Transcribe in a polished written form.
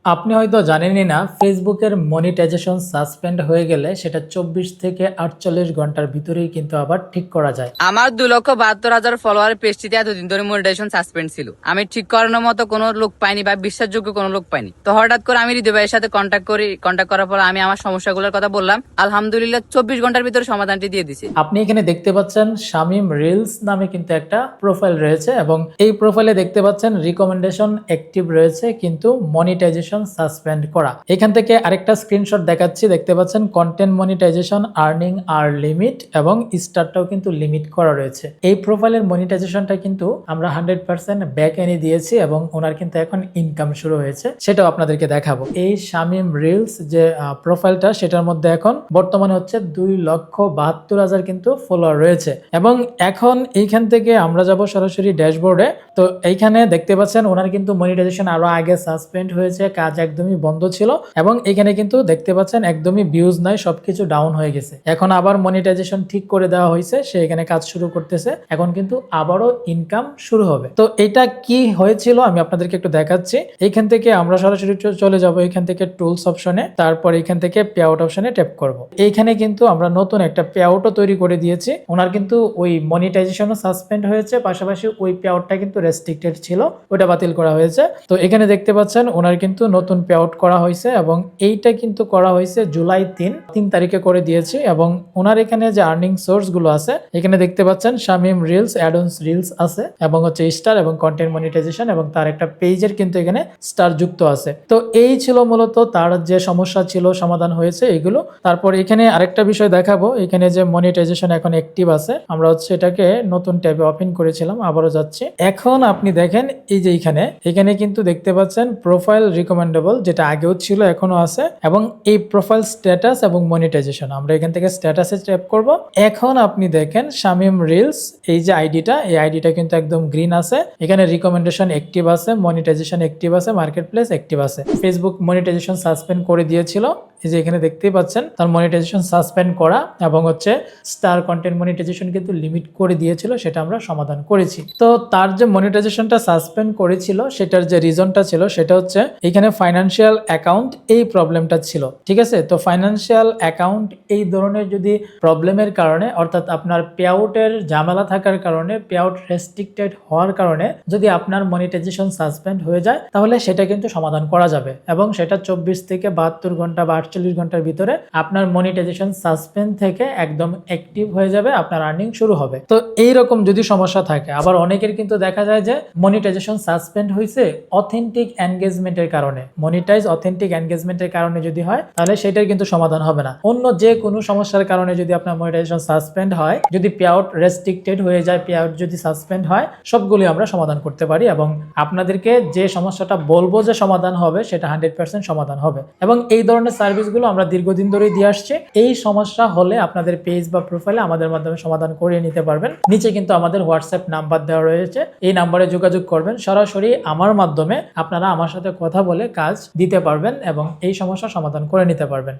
আপনি হয়তো জানেনই না, ফেসবুকের মনিটাইজেশন সাসপেন্ড হয়ে গেলে সেটা 24 থেকে 48 ঘন্টার ভিতরেই কিন্তু আবার ঠিক করা যায়। আমার 2,72,000 ফলোয়ার পেজটিতে এতদিন ধরে মনিটাইজেশন সাসপেন্ড ছিল। আমি ঠিক করানোর মতো কোনো লোক পাইনি বা বিশ্বাসযোগ্য কোনো লোক পাইনি। তো হঠাৎ করে আমি হৃদয় ভাইয়ের সাথে কন্ট্যাক্ট করার পর আমি আমার সমস্যাগুলোর কথা বললাম। আলহামদুলিল্লাহ 24 ঘন্টার ভিতরে সমাধানটি দিয়ে দিছে। আপনি এখানে দেখতে পাচ্ছেন শামিম রিলস নামে কিন্তু একটা প্রোফাইল রয়েছে এবং এই প্রোফাইলে দেখতে পাচ্ছেন রিকমেন্ডেশন অ্যাক্টিভ রয়েছে কিন্তু মনিটাইজেশন সাসপেন্ড করা। এখান থেকে আরেকটা স্ক্রিনশট দেখাচ্ছি, দেখতে পাচ্ছেন কন্টেন্ট মনিটাইজেশন আর্নিং আর লিমিট এবং স্টারটাও কিন্তু লিমিট করা রয়েছে। এই প্রোফাইলের মনিটাইজেশনটা কিন্তু আমরা 100% ব্যাক এনে দিয়েছি এবং ওনার কিন্তু এখন ইনকাম শুরু হয়েছে, সেটাও আপনাদেরকে দেখাবো। এই শামিম রিলস যে প্রোফাইলটা, সেটার মধ্যে এখন বর্তমানে হচ্ছে 2,72,000 কিন্তু ফলোয়ার রয়েছে এবং এখন এইখান থেকে আমরা যাব সরাসরি ড্যাশবোর্ডে। তো এইখানে দেখতে পাচ্ছেন ওনার কিন্তু মনিটাইজেশন আরো আগে সাসপেন্ড হয়েছে, কাজ একদমই বন্ধ ছিল এবং এখানে কিন্তু দেখতে পাচ্ছেন একদমই ভিউজ নাই, সবকিছু ডাউন হয়ে গেছে। এখন আবার মনিটাইজেশন ঠিক করে দেওয়া হয়েছে, সে এখানে কাজ শুরু করতেছে, এখন কিন্তু আবারও ইনকাম শুরু হবে। তো এটা কি হয়েছিল আমি আপনাদেরকে একটু দেখাচ্ছি। এইখান থেকে আমরা সরাসরি চলে যাব এখান থেকে টুলস অপশনে, তারপর এখান থেকে পে আউট অপশনে ট্যাপ করব। এইখানে কিন্তু আমরা নতুন একটা পে আউটও তৈরি করে দিয়েছি। ওনার কিন্তু ওই মনিটাইজেশনও সাসপেন্ড হয়েছে, পাশাপাশি ওই পে আউটটা কিন্তু রেস্ট্রিক্টেড ছিল, ওটা বাতিল করা হয়েছে। তো এখানে দেখতে পাচ্ছেন ওনার কিন্তু নতুন পে আউট করা হয়েছে এবং এইটা কিন্তু করা হয়েছে জুলাই 3 তারিখে করে দিয়েছি। এবং ওনার এখানে যে আর্নিং সোর্স গুলো আছে এখানে দেখতে পাচ্ছেন শামিম রিলস, অ্যাডন্স রিলস আছে এবং হচ্ছে স্টার এবং কন্টেন্ট মনিটাইজেশন এবং তার একটা পেজের কিন্তু এখানে স্টার যুক্ত আছে। তো এই ছিল মূলত তার যে সমস্যা ছিল, সমাধান হয়েছে এগুলো। তারপর এখানে আরেকটা বিষয় দেখাবো, এখানে যে মনিটাইজেশন এখন অ্যাক্টিভ আছে, আমরা হচ্ছে এটাকে নতুন ট্যাবে ওপেন করেছিলাম, আবারও যাচ্ছি। এখন আপনি দেখেন এই যে এখানে কিন্তু দেখতে পাচ্ছেন প্রোফাইল রিকমেন্ডেবল, যেটা আগেও ছিল এখনো আছে, এবং এই প্রোফাইল স্ট্যাটাস এবং মনিটাইজেশন আমরা এখান থেকে স্ট্যাটাসে ট্যাপ করব। এখন আপনি দেখেন শামিম রিলস এই যে আইডিটা, এই আইডিটা কিন্তু একদম গ্রিন আছে, এখানে রিকমেন্ডেশন অ্যাক্টিভ আছে, মনিটাইজেশন অ্যাক্টিভ আছে, মার্কেট প্লেস অ্যাক্টিভ আছে। ফেসবুক মনিটাইজেশন সাসপেন্ড করে দিয়েছিল, এই যে এখানে দেখতেই পাচ্ছেন তার মনিটাইজেশন সাসপেন্ড করা এবং হচ্ছে স্টার কন্টেন্ট মনিটাইজেশন কিন্তু লিমিট করে দিয়েছিল, সেটা আমরা সমাধান করেছি। তো তার যে মনিটাইজেশনটা সাসপেন্ড করেছিল সেটার যে রিজনটা ছিল সেটা হচ্ছে এখানে ফাইনান্সিয়াল অ্যাকাউন্ট এই প্রবলেমটা ছিল, ঠিক আছে। তো ফাইনান্সিয়াল অ্যাকাউন্ট এই ধরনের যদি প্রবলেমের কারণে, অর্থাৎ আপনার পে আউটের ঝামেলা থাকার কারণে, পে আউট রেস্ট্রিক্টেড হওয়ার কারণে যদি আপনার মনিটাইজেশন সাসপেন্ড হয়ে যায়, তাহলে সেটা কিন্তু সমাধান করা যাবে এবং সেটা 24 থেকে 72 ঘন্টা বা 48 ঘন্টার ভিতরে আপনার মনিটাইজেশন সাসপেন্ড থেকে একদম অ্যাক্টিভ হয়ে যাবে, আপনার আর্নিং শুরু হবে। তো এইরকম যদি সমস্যা থাকে, আবার অনেকের কিন্তু দেখা যায় যে মনিটাইজেশন সাসপেন্ড হয়েছে অথেন্টিক এনগেজমেন্টের কারণে, মনিটাইজ অথেন্টিক এনগেজমেন্টের কারণে যদি হয়, তাহলে সেটার কিন্তু সমাধান হবে না। অন্য যে কোনো সমস্যার কারণে যদি আপনার মনিটাইজেশন সাসপেন্ড হয়, যদি পে আউট রেস্ট্রিক্টেড হয়ে যায়, পে আউট যদি সাসপেন্ড হয়, সবগুলি আমরা সমাধান করতে পারি এবং আপনাদেরকে যে সমস্যাটা বলবো যে সমাধান হবে সেটা 100% সমাধান হবে। এবং এই ধরনের সার্ভিসগুলো আমরা দীর্ঘদিন ধরেই দিয়ে আসছি। এই সমস্যা হলে আপনাদের পেজ বা প্রোফাইলে আমাদের মাধ্যমে সমাধান করে নিতে পারবেন। নিচে কিন্তু আমাদের হোয়াটসঅ্যাপ নাম্বার দেওয়া রয়েছে, এই নাম্বারে যোগাযোগ করবেন, সরাসরি আমার মাধ্যমে আপনারা আমার সাথে কথা বলে কাজ দিতে পারবেন এবং এই সমস্যা সমাধান করে নিতে পারবেন।